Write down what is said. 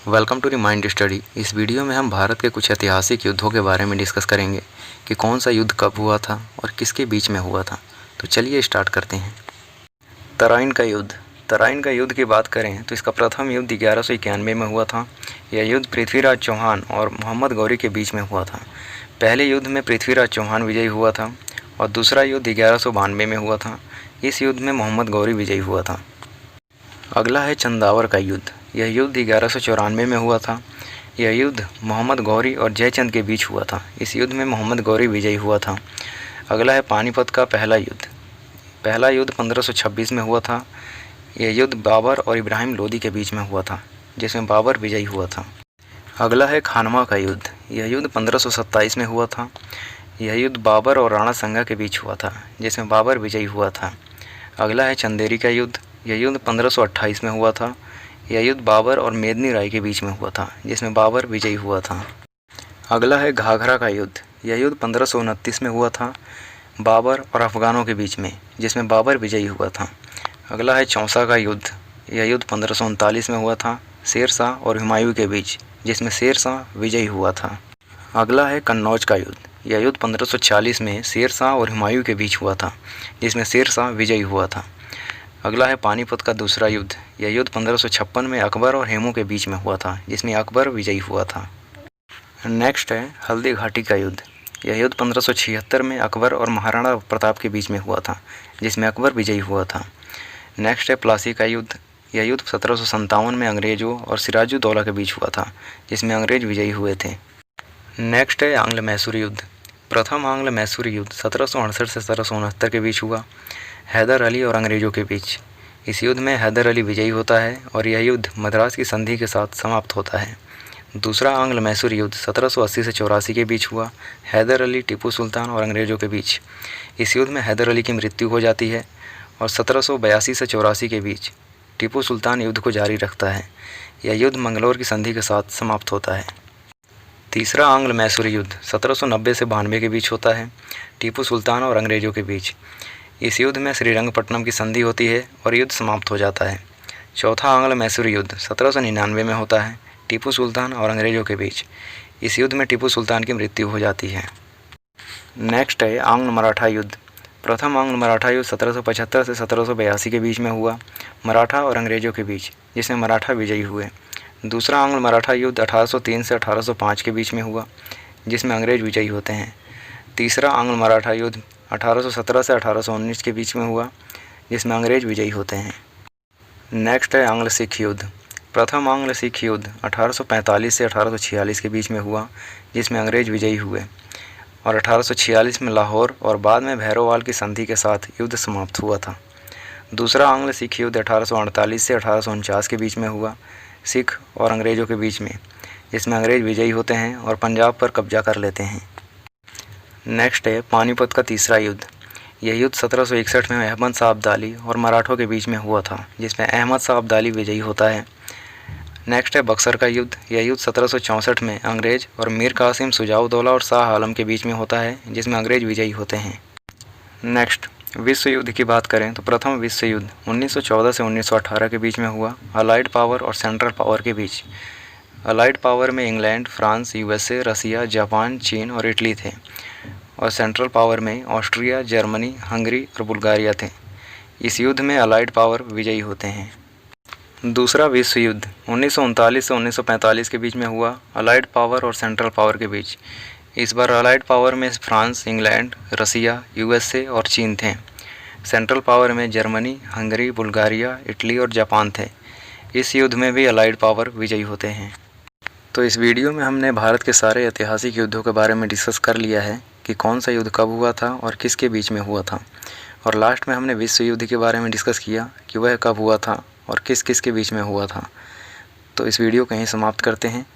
Welcome to the mind study. इस video में हम भारत के कुछ ऐतिहासिक युद्धों के बारे में डिस्कस करेंगे कि कौन सा युद्ध कब हुआ था और किसके बीच में हुआ था। तो चलिए स्टार्ट करते हैं। तराइन का युद्ध। तराइन का युद्ध की बात करें तो इसका प्रथम युद्ध 1191 में हुआ था। यह युद्ध पृथ्वीराज चौहान और मोहम्मद गौरी के बीच में हुआ था। पहले युद्ध में पृथ्वीराज चौहान विजयी हुआ था और दूसरा युद्ध 1192 में हुआ था। इस युद्ध में मोहम्मद गौरी विजयी हुआ था। अगला है चंदावर का युद्ध। यह युद्ध 1194 में हुआ था। यह युद्ध मोहम्मद गौरी और जयचंद के बीच हुआ था। इस युद्ध में मोहम्मद गौरी विजयी हुआ था। अगला है पानीपत का पहला युद्ध। पहला युद्ध 1526 में हुआ था। यह युद्ध बाबर और इब्राहिम लोदी के बीच में हुआ था, जिसमें बाबर विजयी हुआ था। अगला है खानवा का युद्ध। यह युद्ध 1527 में हुआ था। यह युद्ध बाबर और राणा संगा के बीच हुआ था, जिसमें बाबर विजयी हुआ था। अगला है चंदेरी का युद्ध। यह युद्ध 1528 में हुआ था। यह युद्ध बाबर और मेदिनी राय के बीच में हुआ था, जिसमें बाबर विजयी हुआ था। अगला है घाघरा का युद्ध। यह युद्ध 1529 में हुआ था, बाबर और अफगानों के बीच में, जिसमें बाबर विजयी हुआ था। अगला है चौसा का युद्ध। यह युद्ध 1539 में हुआ था, शेर शाह और हुमायूं के बीच, जिसमें शेर शाह विजयी हुआ था। अगला है कन्नौज का युद्ध। यह युद्ध 1540 में शेर शाह और हुमायूं के बीच हुआ था, जिसमें शेर शाह विजयी हुआ था। अगला है पानीपत का दूसरा युद्ध। यह युद्ध 1556 में अकबर और हेमू के बीच में हुआ था, जिसमें अकबर विजयी हुआ था। नेक्स्ट है हल्दी घाटी का युद्ध। यह युद्ध 1576 में अकबर और महाराणा प्रताप के बीच में हुआ था, जिसमें अकबर विजयी हुआ था। नेक्स्ट है प्लासी का युद्ध। यह युद्ध 1757 में अंग्रेज़ों और सिराजुद्दौला के बीच हुआ था, जिसमें अंग्रेज विजयी हुए थे। नेक्स्ट है आंग्ल मैसूर युद्ध। प्रथम आंग्ल मैसूर युद्ध 1768 से 1769 के बीच हुआ, हैदर अली और अंग्रेज़ों के बीच। इस युद्ध में हैदर अली विजयी होता है और यह युद्ध मद्रास की संधि के साथ समाप्त होता है। दूसरा आंग्ल मैसूर युद्ध 1780 से 84 के बीच हुआ, हैदर अली, टीपू सुल्तान और अंग्रेज़ों के बीच। इस युद्ध में हैदर अली की मृत्यु हो जाती है और 1782 से 84 के बीच टीपू सुल्तान युद्ध को जारी रखता है। यह युद्ध मंगलौर की संधि के साथ समाप्त होता है। तीसरा आंग्ल मैसूर युद्ध 1790 से 92 के बीच होता है, टीपू सुल्तान और अंग्रेज़ों के बीच। इस युद्ध में श्रीरंगपट्टनम की संधि होती है और युद्ध समाप्त हो जाता है। चौथा आंग्ल मैसूर युद्ध 1799 में होता है, टीपू सुल्तान और अंग्रेज़ों के बीच। इस युद्ध में टीपू सुल्तान की मृत्यु हो जाती है। नेक्स्ट है आंग्ल मराठा युद्ध। प्रथम आंग्ल मराठा युद्ध 1775 से 1782 के बीच में हुआ, मराठा और अंग्रेज़ों के बीच, जिसमें मराठा विजयी हुए। दूसरा आंग्ल मराठा युद्ध 1803 से 1805 के बीच में हुआ, जिसमें अंग्रेज़ विजयी होते हैं। तीसरा आंग्ल मराठा युद्ध 1817 से 1819 के बीच में हुआ, जिसमें अंग्रेज विजयी होते हैं। नेक्स्ट है आंग्ल सिख युद्ध। प्रथम आंग्ल सिख युद्ध 1845 से 1846 के बीच में हुआ, जिसमें अंग्रेज विजयी हुए और 1846 में लाहौर और बाद में भैरोवाल की संधि के साथ युद्ध समाप्त हुआ था। दूसरा आंग्ल सिख युद्ध 1848 से 1849 के बीच में हुआ, सिख और अंग्रेज़ों के बीच में, जिसमें अंग्रेज विजयी होते हैं और पंजाब पर कब्जा कर लेते हैं। नेक्स्ट है पानीपत का तीसरा युद्ध। यह युद्ध 1761 में अहमद शाह अब्दाली और मराठों के बीच में हुआ था, जिसमें अहमद शाह अब्दाली विजयी होता है। नेक्स्ट है बक्सर का युद्ध। यह युद्ध 1764 में अंग्रेज और मीर कासिम, शुजाउद्दौला और शाह आलम के बीच में होता है, जिसमें अंग्रेज विजयी होते हैं। नेक्स्ट विश्व युद्ध की बात करें तो प्रथम विश्व युद्ध 1914 से 1918 के बीच में हुआ, अलाइड पावर और सेंट्रल पावर के बीच। अलाइड पावर में इंग्लैंड, फ्रांस, यूएसए, रसिया, जापान, चीन और इटली थे और सेंट्रल पावर में ऑस्ट्रिया, जर्मनी, हंगरी और बुल्गारिया थे। इस युद्ध में अलाइड पावर विजयी होते हैं। दूसरा विश्व युद्ध 1939 से 1945 के बीच में हुआ, अलाइड पावर और सेंट्रल पावर के बीच। इस बार अलाइड पावर में फ्रांस, इंग्लैंड, रसिया, यूएसए और चीन थे। सेंट्रल पावर में जर्मनी, हंगरी, बुल्गारिया, इटली और जापान थे। इस युद्ध में भी अलाइड पावर विजयी होते हैं। तो इस वीडियो में हमने भारत के सारे ऐतिहासिक युद्धों के बारे में डिस्कस कर लिया है कि कौन सा युद्ध कब हुआ था और किसके बीच में हुआ था, और लास्ट में हमने विश्व युद्ध के बारे में डिस्कस किया कि वह कब हुआ था और किस किस के बीच में हुआ था। तो इस वीडियो को यहीं समाप्त करते हैं।